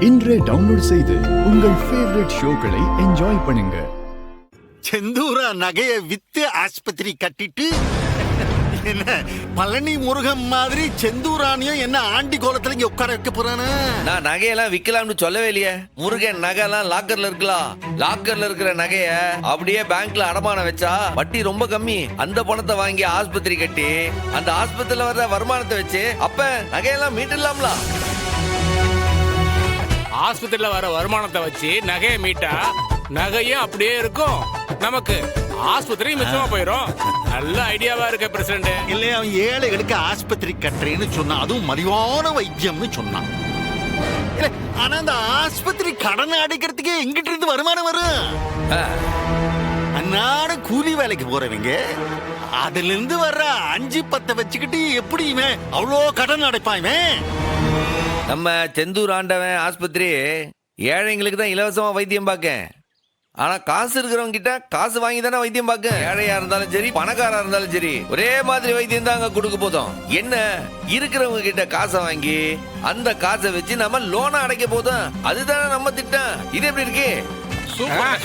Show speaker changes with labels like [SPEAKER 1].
[SPEAKER 1] இன்றே டவுன்லோட் செய்து உங்கள் ஃபேவரட் ஷோக்களை என்ஜாய் பண்ணுங்க.
[SPEAKER 2] செந்தூரா நகையை வித்து ஆஸ்பத்திரி கட்டிட்டு என்ன பழனி முருகன் மாதிரி செந்தூரானியும் என்ன ஆண்டி கோலத்துல இங்க உட்கார வைக்க போறானே?
[SPEAKER 3] நான் நகையெல்லாம் விக்கலாம்னு சொல்லவே இல்லையே. முருகன் நகை எல்லாம் லாக்கர்ல இருக்கலாம். லாக்கர்ல இருக்கிற நகைய அப்படியே பேங்க்ல அடமானம் வச்சா வட்டி ரொம்ப கம்மி. அந்த பணத்தை வாங்கி ஆஸ்பத்திரி கட்டி அந்த ஆஸ்பத்திரியில வர்ற வருமானத்தை வச்சு அப்ப நகையெல்லாம் மீட்டுலாம்ல.
[SPEAKER 4] ஆஸ்பத்திரியில வர வருமானத்தை வச்சு நகையை மீட்டா நகையும் அப்படியே இருக்கும், நமக்கு ஆஸ்பத்திரி மிச்சமா போயிரும். நல்ல ஐடியாவா இருக்க பிரசிடண்ட்.
[SPEAKER 2] இல்லையா, அவன் ஏழைகளுக்கு ஆஸ்பத்திரி கட்டுறேன்னு சொன்னான், அதுவும் மலிவான வைத்தியம்னு சொன்னான். ஆனா அந்த ஆஸ்பத்திரி கடனை அடைக்கிறதுக்கே எங்கிட்ட இருந்து வருமானம் வரும்? அன்னாட கூலி வேலைக்கு போறவங்க அதுல இருந்து வர்ற 5-10 வச்சுக்கிட்டு எப்படி இவன் அவ்வளோ கடன் அடைப்பான்?
[SPEAKER 3] நம்ம செந்தூர் ஆண்டவன் ஆஸ்பத்திரி ஏழைங்களுக்கு தான் இலவசமா வைத்தியம் பார்க்க. ஆனா காசு இருக்கிறவங்க கிட்ட காசு வாங்கி தானே வைத்தியம் பார்க்க. ஏழையா இருந்தாலும் சரி பணக்காரா இருந்தாலும் சரி ஒரே மாதிரி வைத்தியம் தான் அங்க கொடுக்க போதும். என்ன இருக்கிறவங்க கிட்ட காசை வாங்கி அந்த காசை வச்சு நம்ம லோனை அடைக்க போதும். அதுதானே நம்ம திட்டம். இது எப்படி இருக்கு?
[SPEAKER 4] சூப்பர்.